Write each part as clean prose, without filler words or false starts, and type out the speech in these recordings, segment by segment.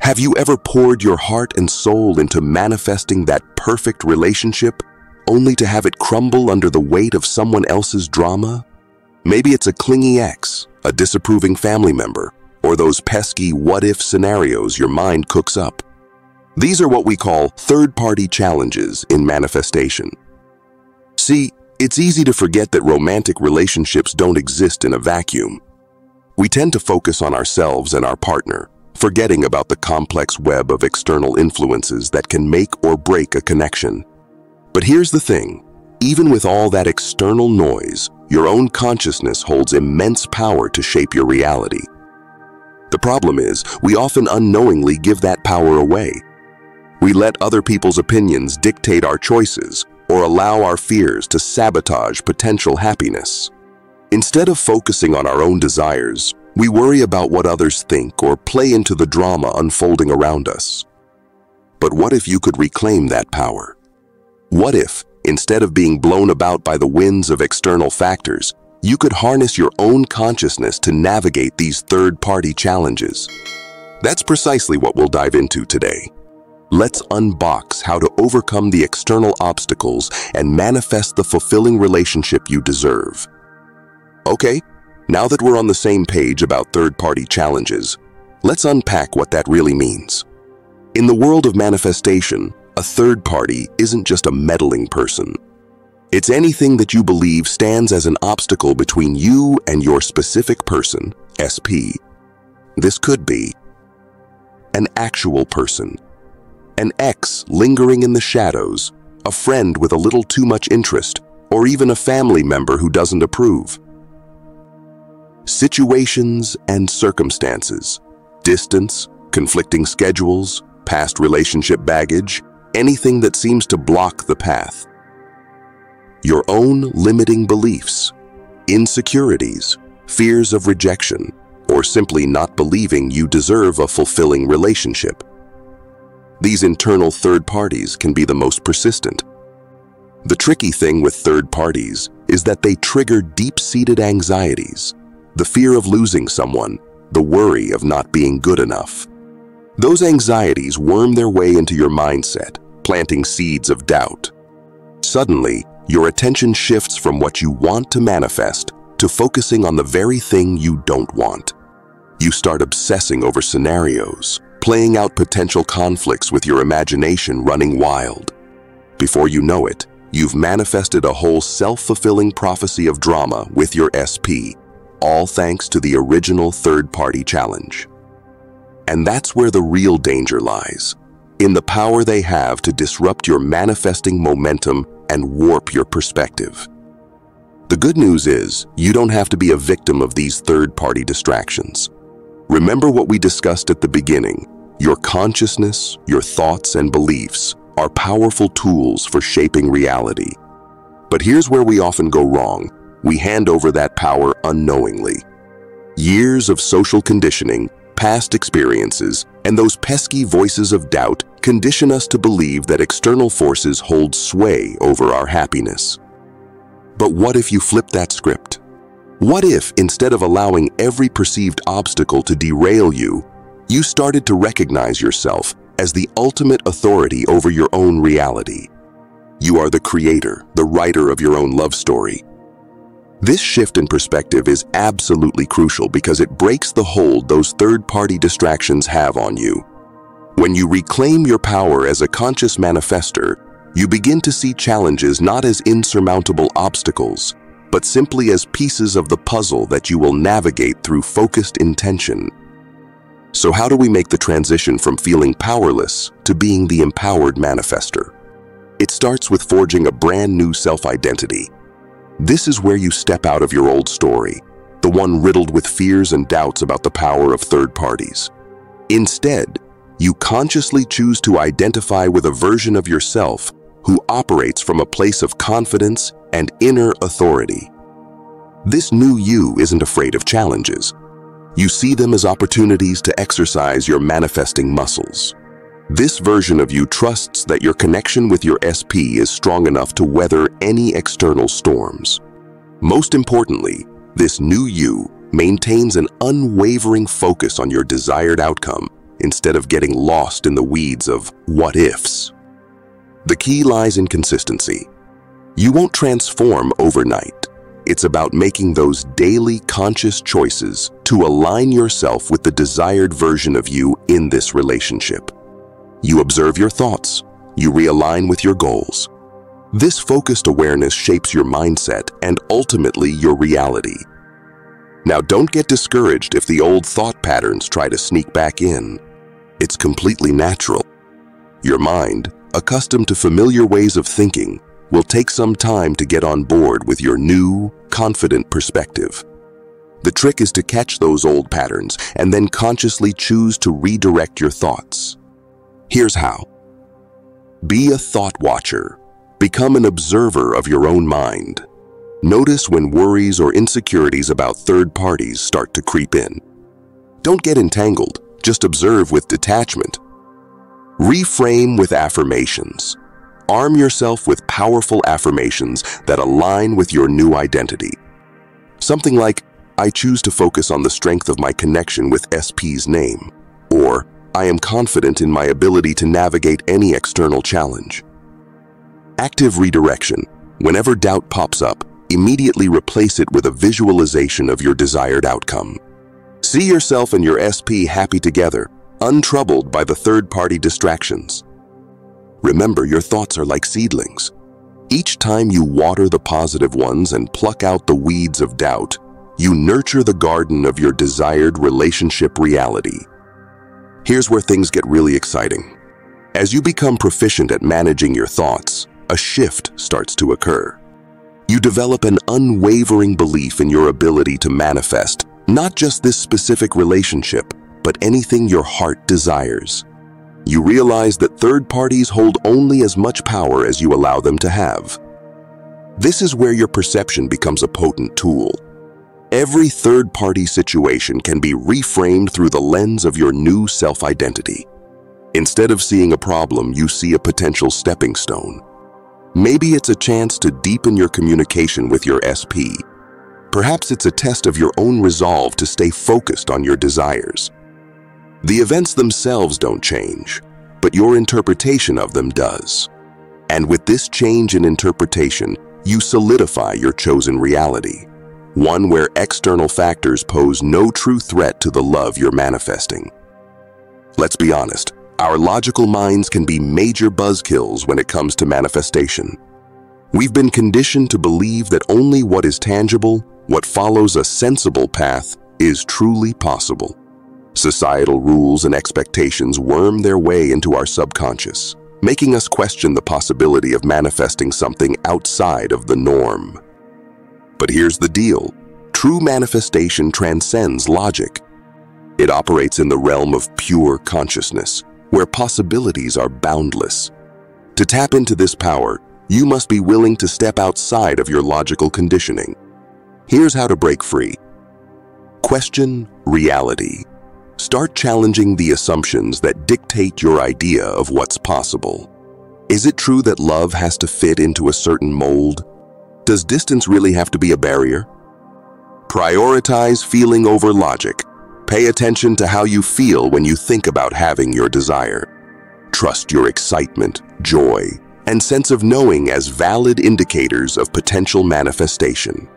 Have you ever poured your heart and soul into manifesting that perfect relationship, only to have it crumble under the weight of someone else's drama? Maybe it's a clingy ex, a disapproving family member, or those pesky what-if scenarios your mind cooks up. These are what we call third-party challenges in manifestation. See, it's easy to forget that romantic relationships don't exist in a vacuum. We tend to focus on ourselves and our partner, forgetting about the complex web of external influences that can make or break a connection. But here's the thing, even with all that external noise, your own consciousness holds immense power to shape your reality. The problem is, we often unknowingly give that power away. We let other people's opinions dictate our choices, or allow our fears to sabotage potential happiness. Instead of focusing on our own desires, we worry about what others think or play into the drama unfolding around us. But what if you could reclaim that power? What if, instead of being blown about by the winds of external factors, you could harness your own consciousness to navigate these third-party challenges? That's precisely what we'll dive into today. Let's unbox how to overcome the external obstacles and manifest the fulfilling relationship you deserve. Okay, now that we're on the same page about third-party challenges, let's unpack what that really means. In the world of manifestation, a third party isn't just a meddling person. It's anything that you believe stands as an obstacle between you and your specific person, SP. This could be an actual person, an ex lingering in the shadows, a friend with a little too much interest, or even a family member who doesn't approve. Situations and circumstances, distance, conflicting schedules, past relationship baggage, anything that seems to block the path. Your own limiting beliefs, insecurities, fears of rejection, or simply not believing you deserve a fulfilling relationship. These internal third parties can be the most persistent. The tricky thing with third parties is that they trigger deep-seated anxieties, the fear of losing someone, the worry of not being good enough. Those anxieties worm their way into your mindset, planting seeds of doubt. Suddenly, your attention shifts from what you want to manifest to focusing on the very thing you don't want. You start obsessing over scenarios, playing out potential conflicts with your imagination running wild. Before you know it, you've manifested a whole self-fulfilling prophecy of drama with your SP, all thanks to the original third-party challenge. And that's where the real danger lies, in the power they have to disrupt your manifesting momentum and warp your perspective. The good news is, you don't have to be a victim of these third-party distractions. Remember what we discussed at the beginning. Your consciousness, your thoughts and beliefs are powerful tools for shaping reality. But here's where we often go wrong. We hand over that power unknowingly. Years of social conditioning, past experiences, and those pesky voices of doubt condition us to believe that external forces hold sway over our happiness. But what if you flip that script? What if, instead of allowing every perceived obstacle to derail you, you started to recognize yourself as the ultimate authority over your own reality? You are the creator, the writer of your own love story. This shift in perspective is absolutely crucial because it breaks the hold those third-party distractions have on you. When you reclaim your power as a conscious manifester, you begin to see challenges not as insurmountable obstacles, but simply as pieces of the puzzle that you will navigate through focused intention. So how do we make the transition from feeling powerless to being the empowered manifester? It starts with forging a brand new self-identity. This is where you step out of your old story, the one riddled with fears and doubts about the power of third parties. Instead, you consciously choose to identify with a version of yourself who operates from a place of confidence and inner authority. This new you isn't afraid of challenges. You see them as opportunities to exercise your manifesting muscles. This version of you trusts that your connection with your SP is strong enough to weather any external storms. Most importantly, this new you maintains an unwavering focus on your desired outcome, instead of getting lost in the weeds of what ifs. The key lies in consistency. You won't transform overnight. It's about making those daily conscious choices to align yourself with the desired version of you in this relationship. You observe your thoughts. You realign with your goals. This focused awareness shapes your mindset and ultimately your reality. Now, don't get discouraged if the old thought patterns try to sneak back in. It's completely natural. Your mind, accustomed to familiar ways of thinking, will take some time to get on board with your new, confident perspective. The trick is to catch those old patterns and then consciously choose to redirect your thoughts. Here's how. Be a thought watcher. Become an observer of your own mind. Notice when worries or insecurities about third parties start to creep in. Don't get entangled, just observe with detachment. Reframe with affirmations. Arm yourself with powerful affirmations that align with your new identity. Something like, I choose to focus on the strength of my connection with SP's name, or I am confident in my ability to navigate any external challenge. Active redirection. Whenever doubt pops up, immediately replace it with a visualization of your desired outcome. See yourself and your SP happy together, untroubled by the third-party distractions. Remember, your thoughts are like seedlings. Each time you water the positive ones and pluck out the weeds of doubt, you nurture the garden of your desired relationship reality. Here's where things get really exciting. As you become proficient at managing your thoughts, a shift starts to occur. You develop an unwavering belief in your ability to manifest not just this specific relationship, but anything your heart desires. You realize that third parties hold only as much power as you allow them to have. This is where your perception becomes a potent tool. Every third-party situation can be reframed through the lens of your new self-identity. Instead of seeing a problem, you see a potential stepping stone. Maybe it's a chance to deepen your communication with your SP. Perhaps it's a test of your own resolve to stay focused on your desires. The events themselves don't change, but your interpretation of them does. And with this change in interpretation, you solidify your chosen reality, one where external factors pose no true threat to the love you're manifesting. Let's be honest, our logical minds can be major buzzkills when it comes to manifestation. We've been conditioned to believe that only what is tangible, what follows a sensible path, is truly possible. Societal rules and expectations worm their way into our subconscious, making us question the possibility of manifesting something outside of the norm. But here's the deal. True manifestation transcends logic. It operates in the realm of pure consciousness, where possibilities are boundless. To tap into this power, you must be willing to step outside of your logical conditioning. Here's how to break free. Question reality. Start challenging the assumptions that dictate your idea of what's possible. Is it true that love has to fit into a certain mold? Does distance really have to be a barrier? Prioritize feeling over logic. Pay attention to how you feel when you think about having your desire. Trust your excitement, joy, and sense of knowing as valid indicators of potential manifestation.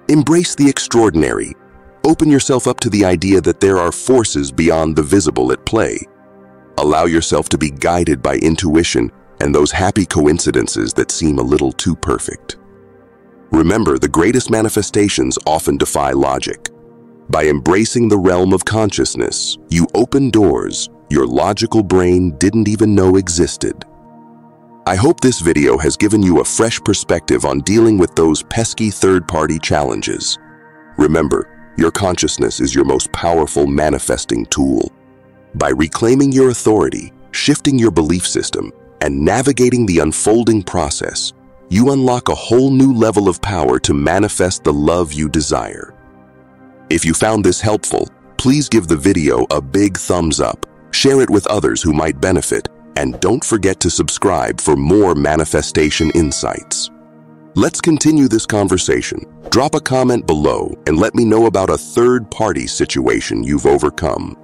Embrace the extraordinary. Open yourself up to the idea that there are forces beyond the visible at play. Allow yourself to be guided by intuition and those happy coincidences that seem a little too perfect. Remember, the greatest manifestations often defy logic. By embracing the realm of consciousness, you open doors your logical brain didn't even know existed. I hope this video has given you a fresh perspective on dealing with those pesky third-party challenges. Remember, your consciousness is your most powerful manifesting tool. By reclaiming your authority, shifting your belief system, and navigating the unfolding process, you unlock a whole new level of power to manifest the love you desire. If you found this helpful, please give the video a big thumbs up, share it with others who might benefit, and don't forget to subscribe for more manifestation insights. Let's continue this conversation. Drop a comment below and let me know about a third-party situation you've overcome.